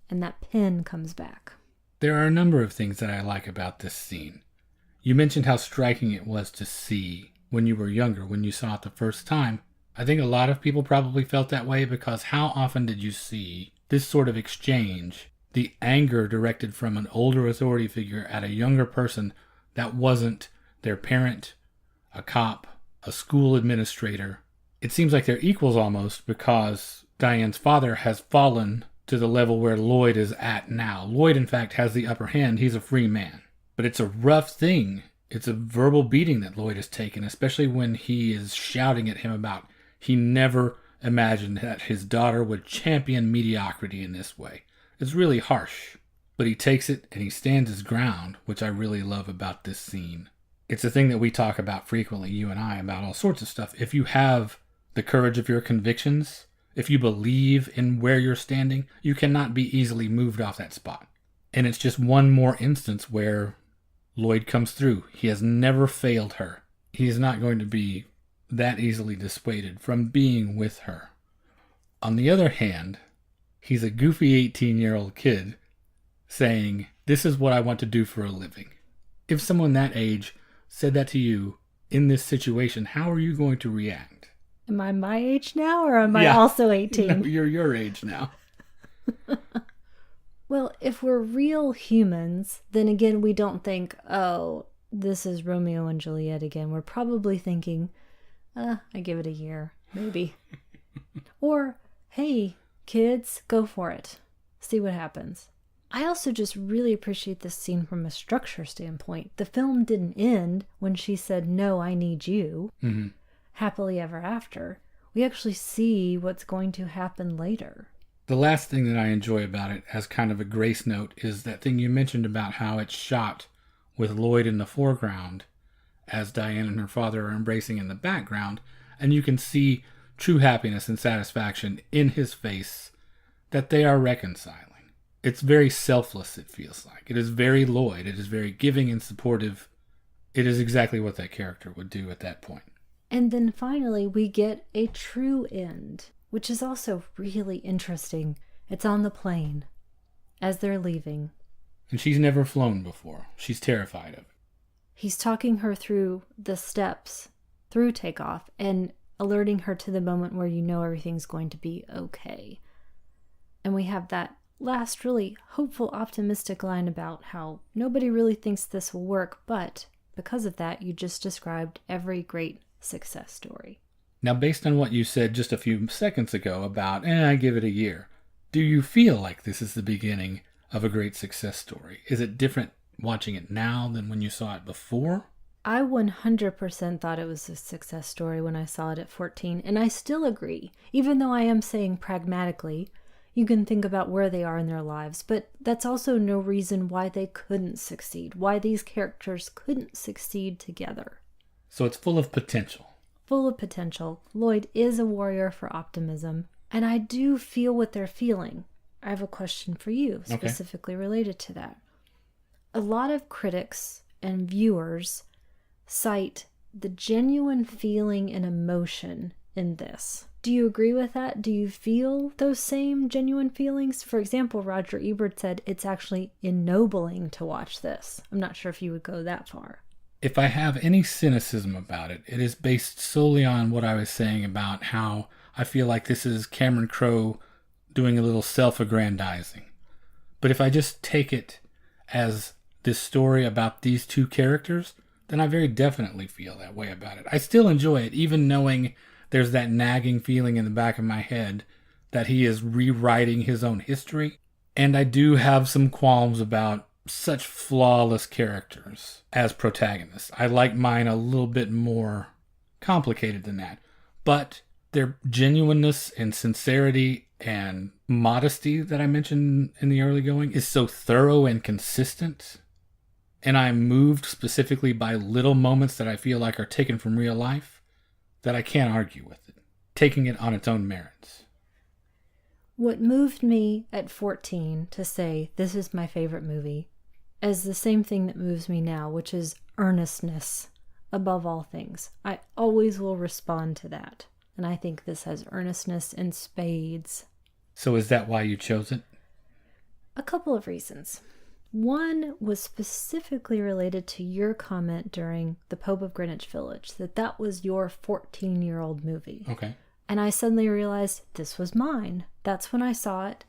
And that pin comes back. There are a number of things that I like about this scene. You mentioned how striking it was to see when you were younger, when you saw it the first time. I think a lot of people probably felt that way because how often did you see this sort of exchange, the anger directed from an older authority figure at a younger person that wasn't their parent, a cop, a school administrator. It seems like they're equals almost because Diane's father has fallen to the level where Lloyd is at now. Lloyd, in fact, has the upper hand. He's a free man. But it's a rough thing. It's a verbal beating that Lloyd has taken, especially when he is shouting at him about he never imagined that his daughter would champion mediocrity in this way. It's really harsh. But he takes it and he stands his ground, which I really love about this scene. It's a thing that we talk about frequently, you and I, about all sorts of stuff. If you have the courage of your convictions, if you believe in where you're standing, you cannot be easily moved off that spot. And it's just one more instance where Lloyd comes through. He has never failed her. He is not going to be that easily dissuaded from being with her. On the other hand, he's a goofy 18-year-old kid saying, this is what I want to do for a living. If someone that age said that to you in this situation, how are you going to react? Am I my age now or am I also 18? No, you're your age now. Well, if we're real humans, then again, we don't think, oh, this is Romeo and Juliet again. We're probably thinking, I give it a year, maybe. Or, hey, kids, go for it. See what happens. I also just really appreciate this scene from a structure standpoint. The film didn't end when she said, no, I need you. Mm-hmm. Happily ever after. We actually see what's going to happen later. The last thing that I enjoy about it as kind of a grace note is that thing you mentioned about how it's shot with Lloyd in the foreground as Diane and her father are embracing in the background, and you can see true happiness and satisfaction in his face that they are reconciling. It's very selfless, it feels like. It is very Lloyd. It is very giving and supportive. It is exactly what that character would do at that point. And then finally, we get a true end, which is also really interesting. It's on the plane as they're leaving. And she's never flown before. She's terrified of it. He's talking her through the steps through takeoff and alerting her to the moment where you know everything's going to be okay. And we have that last really hopeful, optimistic line about how nobody really thinks this will work, but because of that, you just described every great success story. Now, based on what you said just a few seconds ago about, I give it a year, do you feel like this is the beginning of a great success story? Is it different watching it now than when you saw it before? I 100% thought it was a success story when I saw it at 14, and I still agree, even though I am saying pragmatically, you can think about where they are in their lives, but that's also no reason why they couldn't succeed, why these characters couldn't succeed together. So it's full of potential. Full of potential. Lloyd is a warrior for optimism, and I do feel what they're feeling. I have a question for you, specifically related to that. A lot of critics and viewers cite the genuine feeling and emotion in this. Do you agree with that? Do you feel those same genuine feelings? For example, Roger Ebert said it's actually ennobling to watch this. I'm not sure if you would go that far. If I have any cynicism about it, it is based solely on what I was saying about how I feel like this is Cameron Crowe doing a little self-aggrandizing. But if I just take it as this story about these two characters, then I very definitely feel that way about it. I still enjoy it, even knowing there's that nagging feeling in the back of my head that he is rewriting his own history. And I do have some qualms about such flawless characters as protagonists. I like mine a little bit more complicated than that. But their genuineness and sincerity and modesty that I mentioned in the early going is so thorough and consistent. And I'm moved specifically by little moments that I feel like are taken from real life that I can't argue with it, taking it on its own merits. What moved me at 14 to say this is my favorite movie is the same thing that moves me now, which is earnestness above all things. I always will respond to that. And I think this has earnestness in spades. So is that why you chose it? A couple of reasons. One was specifically related to your comment during The Pope of Greenwich Village, that was your 14-year-old movie. Okay. And I suddenly realized this was mine. That's when I saw it.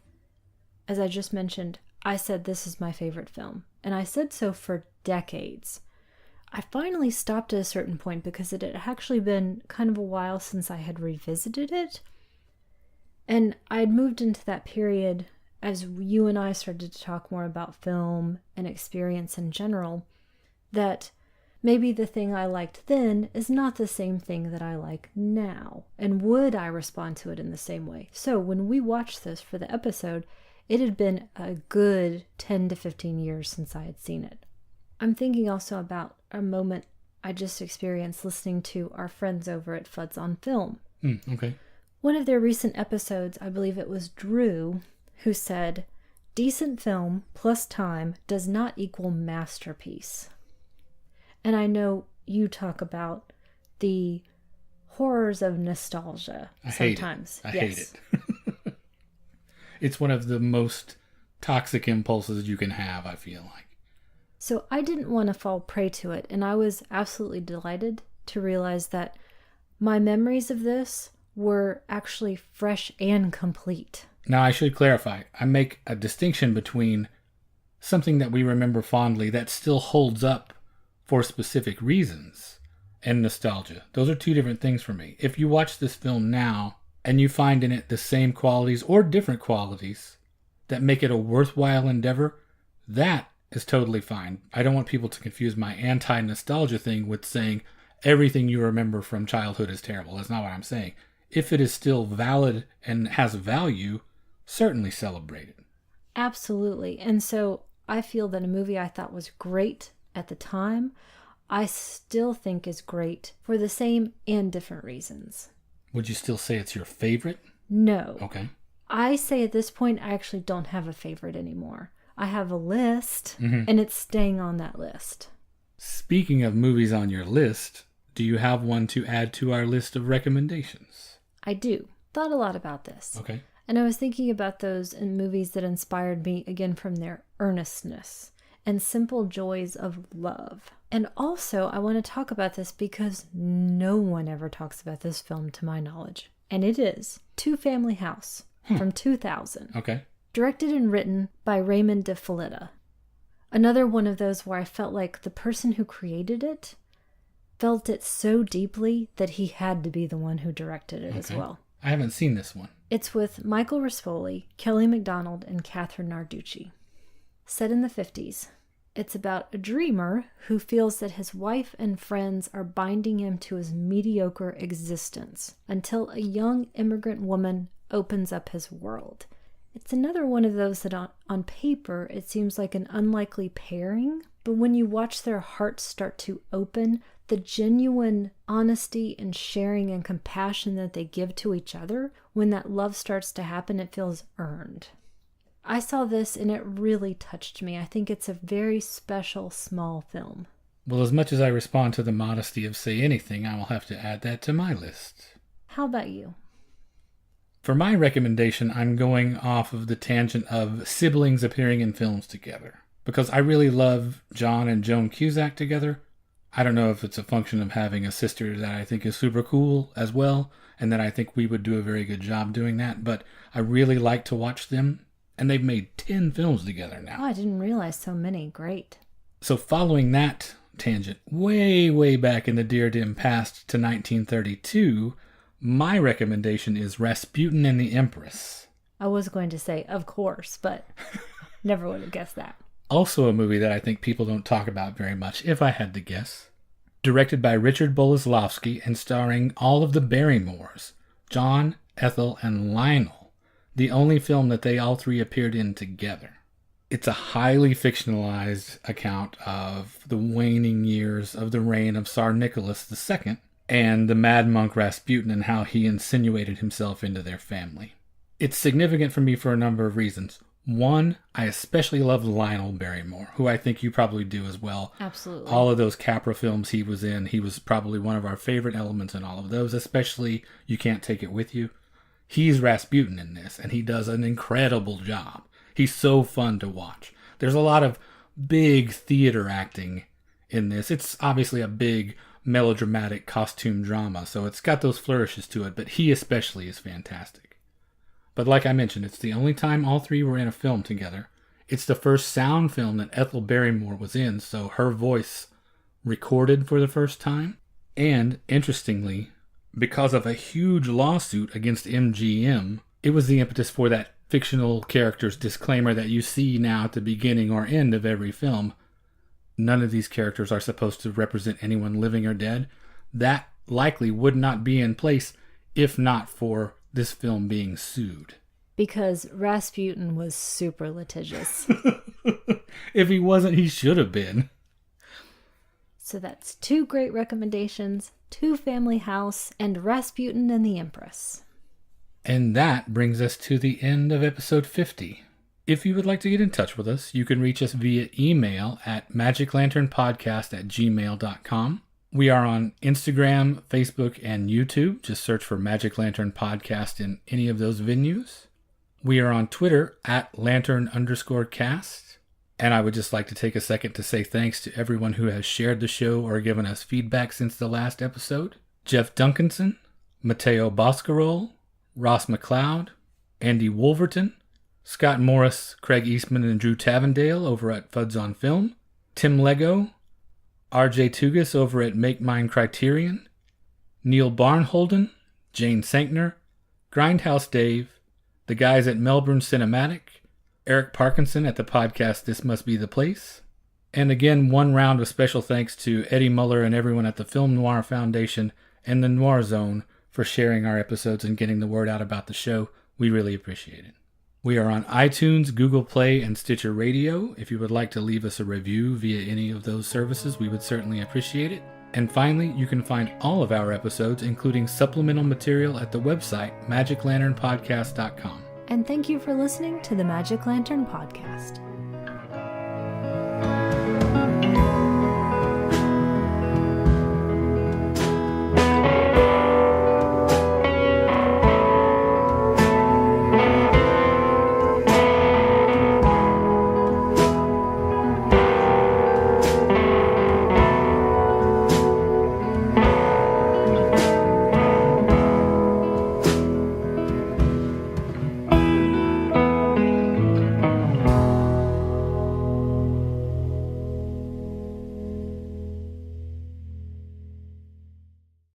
As I just mentioned, I said this is my favorite film. And I said so for decades. I finally stopped at a certain point because it had actually been kind of a while since I had revisited it. And I had moved into that period as you and I started to talk more about film and experience in general, that maybe the thing I liked then is not the same thing that I like now. And would I respond to it in the same way? So when we watched this for the episode, it had been a good 10 to 15 years since I had seen it. I'm thinking also about a moment I just experienced listening to our friends over at Fuds on Film. Okay. One of their recent episodes, I believe it was Drew, who said, decent film plus time does not equal masterpiece. And I know you talk about the horrors of nostalgia sometimes. I hate it. It's one of the most toxic impulses you can have, I feel like. So I didn't want to fall prey to it, and I was absolutely delighted to realize that my memories of this were actually fresh and complete. Now, I should clarify. I make a distinction between something that we remember fondly that still holds up for specific reasons and nostalgia. Those are two different things for me. If you watch this film now and you find in it the same qualities or different qualities that make it a worthwhile endeavor, that is totally fine. I don't want people to confuse my anti-nostalgia thing with saying everything you remember from childhood is terrible. That's not what I'm saying. If it is still valid and has value, certainly celebrate it. Absolutely. And so I feel that a movie I thought was great at the time, I still think is great for the same and different reasons. Would you still say it's your favorite? No. Okay. I say at this point, I actually don't have a favorite anymore. I have a list, and it's staying on that list. Speaking of movies on your list, do you have one to add to our list of recommendations? I do. Thought a lot about this. Okay. And I was thinking about those in movies that inspired me, again, from their earnestness and simple joys of love. And also, I want to talk about this because no one ever talks about this film to my knowledge. And it is Two Family House from 2000. Okay. Directed and written by Raymond de Felitta. Another one of those where I felt like the person who created it felt it so deeply that he had to be the one who directed it as well. I haven't seen this one. It's with Michael Rispoli, Kelly MacDonald, and Catherine Narducci. Set in the 50s. It's about a dreamer who feels that his wife and friends are binding him to his mediocre existence until a young immigrant woman opens up his world. It's another one of those that on paper it seems like an unlikely pairing, but when you watch their hearts start to open, the genuine honesty and sharing and compassion that they give to each other, when that love starts to happen, it feels earned. I saw this and it really touched me. I think it's a very special, small film. Well, as much as I respond to the modesty of Say Anything, I will have to add that to my list. How about you? For my recommendation, I'm going off of the tangent of siblings appearing in films together. Because I really love John and Joan Cusack together. I don't know if it's a function of having a sister that I think is super cool as well, and that I think we would do a very good job doing that, but I really like to watch them. And they've made 10 films together now. Oh, I didn't realize so many. Great. So following that tangent, way back in the dear dim past to 1932, my recommendation is Rasputin and the Empress. I was going to say, of course, but never would have guessed that. Also a movie that I think people don't talk about very much, if I had to guess. Directed by Richard Boleslavsky and starring all of the Barrymores, John, Ethel, and Lionel. The only film that they all three appeared in together. It's a highly fictionalized account of the waning years of the reign of Tsar Nicholas II and the mad monk Rasputin and how he insinuated himself into their family. It's significant for me for a number of reasons. One, I especially love Lionel Barrymore, who I think you probably do as well. Absolutely. All of those Capra films he was in, he was probably one of our favorite elements in all of those, especially You Can't Take It With You. He's Rasputin in this, and he does an incredible job. He's so fun to watch. There's a lot of big theater acting in this. It's obviously a big melodramatic costume drama, so it's got those flourishes to it, but he especially is fantastic. But like I mentioned, it's the only time all three were in a film together. It's the first sound film that Ethel Barrymore was in, so her voice recorded for the first time. And, interestingly, because of a huge lawsuit against MGM, it was the impetus for that fictional character's disclaimer that you see now at the beginning or end of every film. None of these characters are supposed to represent anyone living or dead. That likely would not be in place if not for this film being sued. Because Rasputin was super litigious. If he wasn't, he should have been. So that's two great recommendations, Two Family House, and Rasputin and the Empress. And that brings us to the end of episode 50. If you would like to get in touch with us, you can reach us via email at magiclanternpodcast@gmail.com. We are on Instagram, Facebook, and YouTube. Just search for Magic Lantern Podcast in any of those venues. We are on Twitter at Lantern_cast. And I would just like to take a second to say thanks to everyone who has shared the show or given us feedback since the last episode. Jeff Duncanson, Matteo Boscarol, Ross McLeod, Andy Wolverton, Scott Morris, Craig Eastman, and Drew Tavendale over at Fuds on Film, Tim Lego, RJ Tugas over at Make Mine Criterion, Neil Barnholden, Jane Sankner, Grindhouse Dave, the guys at Melbourne Cinematic, Eric Parkinson at the podcast This Must Be the Place. And again, one round of special thanks to Eddie Muller and everyone at the Film Noir Foundation and the Noir Zone for sharing our episodes and getting the word out about the show. We really appreciate it. We are on iTunes, Google Play, and Stitcher Radio. If you would like to leave us a review via any of those services, we would certainly appreciate it. And finally, you can find all of our episodes, including supplemental material, at the website magiclanternpodcast.com. And thank you for listening to the Magic Lantern Podcast.